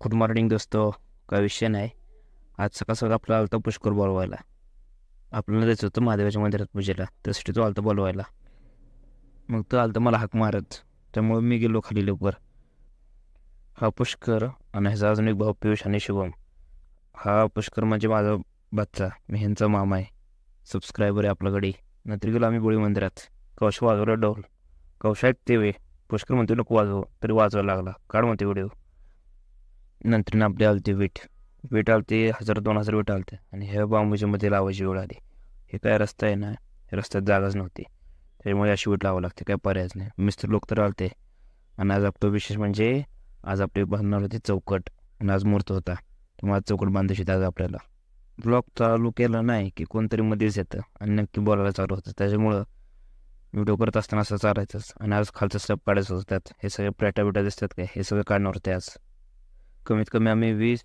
Good morning दोस्तो. काय विषय नाही. आज सकाळ सकाळ आपला आलता पुष्कर बोलवायला. आपल्याला जायचं होतं महादेवाच्या मंदिरात पूजेला, त्यासाठी तो आलता बोलवायला. मग तो आलता मला हाक मारत, त्यामुळे मी गेलो खाली लवकर. हा पुष्कर आणि ह्याचा अजून एक भाऊ पियुष आणि शुभम. हा पुष्कर म्हणजे माझा बच्चा, मी ह्यांचा मामा आहे, सबस्क्रायबर आहे आपल्याकडे. नंतर गेलो आम्ही बोळी मंदिरात. कौश वाजवलं डोल. कौश ऐकते वे. पुष्कर म्हणतो नको वाजव, तरी वाजवायला लागला. काढ म्हणते व्हिडिओ. नंतर आपले आलते वीट आलते 1000-2000 वीट आलते आणि ह्या बांबूच्या मध्ये लावायची वेळ आली. हे काय रस्ता आहे ना, रस्त्यात जागाच नव्हती, त्यामुळे अशी वीट लावावं लागते, काय पर्यायच नाही. मिस्त्री लोक तर आलते. आणि आज आपलं विशेष म्हणजे आज आपले बांधणार होते चौकट, आणि आज मुहूर्त होता, त्यामुळे आज चौकट बांधायची. आज आपल्याला ब्लॉग चालू केला नाही की कोणतरी मध्येच येतं आणि नक्की बोलायला चालू होतं, त्याच्यामुळं व्हिडिओ करत असताना असं चालायचंच. आणि आज खालचं स्लॅब काढायचं होतं. त्यात हे सगळे प्लॅटा दिसतात काय, हे सगळं काढणार होते आज. कमीत कमी आम्ही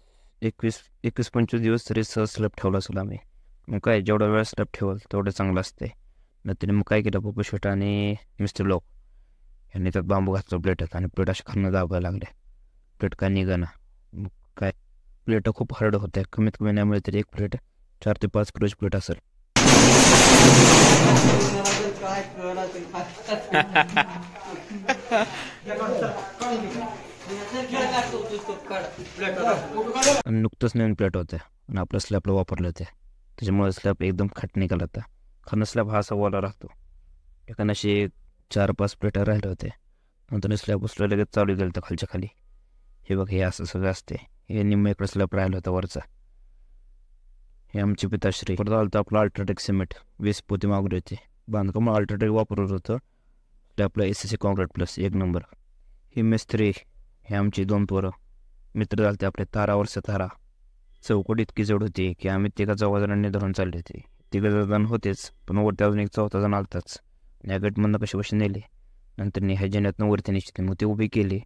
21-25 दिवस तरी सहज स्लॅब ठेवला असेल आम्ही. मग काय, जेवढा वेळ स्लॅब ठेवल तेवढं चांगलं असते. नंतर मग काय केलं, पप्पू शेट आणि मिस्टर लोक यांनी त्यात बांबू घातलं प्लेटात, आणि प्लेट अशा खाणं दाबायला लागले. प्लेट काय निघाना. मग काय, प्लेट खूप हार्ड होत्या. कमीत कमी नाही मिळत तरी एक प्लेट 4 ते 5 किलोची प्लेट असेल. नुकतंच नवीन प्लेट होत्या आणि आपल्या स्लॅबला वापरलं होत्या, त्याच्यामुळे स्लॅब एकदम खट निघाला होता. खाणं स्लॅब हा असा वाला राहतो. एकानं अशी 4-5 प्लेटा राहिल्या होत्या. नंतर स्लॅब उचलायला लगेच चालू गेलं होतं खालच्या खाली. हे बघ, हे असं सगळं असते. हे निम्म इकडं स्लॅब राहिलं होता वरचा. हे आमची पिताश्री. परत आलं होतं आपलं अल्ट्राटेक सिमेंट. 20 पोती मागवले होते. बांधकाम अल्ट्राटेक वापरत होतं. स्लॅबला SCC कॉन्क्रीट प्लस 1 नंबर. ही मिस्त्री, हे आमची 2 पोरं मित्र झाले आपले. तारावरचं तारा. चौकट इतकी जड होती की आम्ही 3-4 जणांनी धरून चालले होते. 3 जण होतेच, पण वरती अजून एक 4था जण आलताच. या गटमधनं कशी नेले. नंतर ह्या जण्यातनं वरती निश्चित मग ते उभी केली.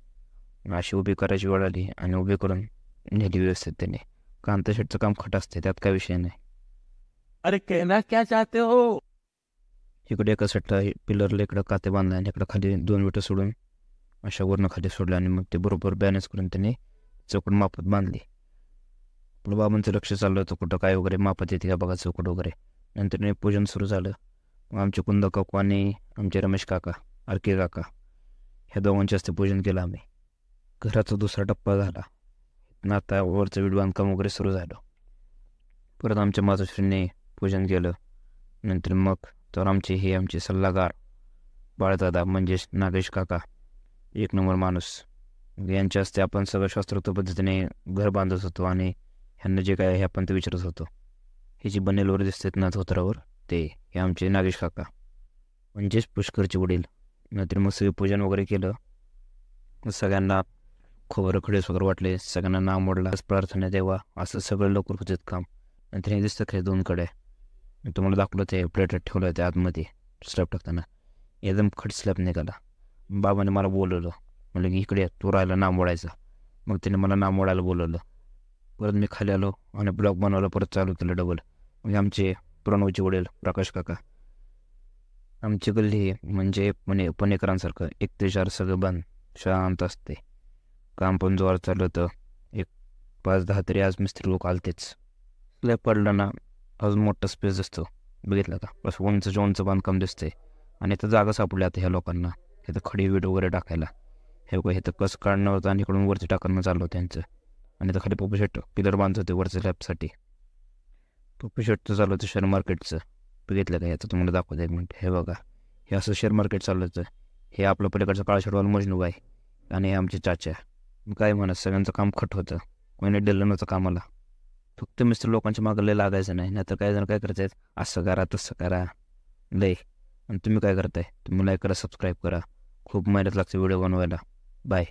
अशी उभी करायची वेळ आली आणि उभी करून नेली व्यवस्थित त्याने. कांता शेटचं काम खट असते, त्यात काय विषय नाही. अरे कहना क्या चाहते हो? इकडे एका सेटला पिलरला इकडं काते बांधला आणि इकडं खाली 2 विटं सोडून अशा वरनं खाली सोडलं, आणि मग ते बरोबर बॅलन्स करून त्याने चौकट मापत बांधली. आपलं बाबांचं लक्ष चाललं होतं कुठं काय वगैरे मापत येते का बघा चौकट वगैरे. नंतर पूजन सुरू झालं. मग आमचे कुंद काकू आणि आमचे रमेश काका, आरके काका, ह्या दोघांचे हस्ते पूजन केलं आम्ही. घराचा दुसरा टप्पा झाला. आता वरचं वीट बांधकाम वगैरे सुरू झालं. परत आमच्या मातोश्रीने पूजन केलं. नंतर मग तर आमचे सल्लागार बाळदादा म्हणजेच नागेश काका, 1 नंबर माणूस. यांच्या हस्ते आपण सगळं शास्त्रोक्त पद्धतीने घर बांधत होतो. आणि ह्यांना जे काय आहे आपण ते विचारत होतो. हे जी बनेलवर दिसतात ना धोत्रावर, ते हे आमचे नागेश काका म्हणजेच पुष्करचे वडील. नंतर मग सगळे पूजन वगैरे केलं. सगळ्यांना खोबरं खडेस वगैरे वाटले, सगळ्यांना नाम मोडला, प्रार्थना देवा, असं सगळं लवकर होते काम. नंतर हे दिसतं खाली 2 कडे मी तुम्हाला दाखवलं, ते प्लेटात ठेवलं होते आतमध्ये स्लॅब टाकताना. एकदम खट स्लॅब निघाला. बाबाने मला बोलवलं, म्हणलं की इकडे तू राहायला नाम मोडायचा. मग त्याने मला नाम मोडायला बोलवलं. परत मी खाली आलो आणि ब्लॉग बनवलं, परत चालू केलं डबल. म्हणजे आमचे प्रणवचे वडील प्रकाश काका. आमची गल्ली म्हणजे पुणेकरांसारखं 1 ते 4 सगळं बंद, शांत असते. काम पण जोरात चाललं होतं. 5-10 तरी आज मिस्त्री लोक आलतेच. स्लॅब पडला ना अजून मोठा स्पेस असतो, बघितलं का, बस उंच बांधकाम दिसते. आणि इथं जागा सापडली आता ह्या लोकांना, इथं खडी वीट वगैरे टाकायला. हे बघा, इथं कसं काढणं होतं आणि इकडून वरती टाकणं चाललं होतं त्यांचं. आणि इथं खाली पप्पू शेट पिलर बांधत होते वरच्या स्लॅबसाठी. पप्पू शेटचं चालू होतं शेअर मार्केटचं, बघितलं का, याचं तुम्हाला दाखवतं 1 मिनिट. हे बघा, हे असं शेअर मार्केट चाललं होतं. हे आपलं पलीकडचं काळा शेटवाला मजनू आहे आणि हे आमचे चाचा. काय म्हणत, सगळ्यांचं काम खट होतं, कोणी दिलं नव्हतं कामाला. फक्त मिस्टर लोकांच्या मागं लय लागायचं नाही, नाहीतर काही जण काय करतायत, असं करा तसं करा लय. आणि तुम्ही काय करताय, तुम्ही लाईक करा, सबस्क्राईब करा. खूप मेहनत लागते व्हिडिओ बनवायला. बाय.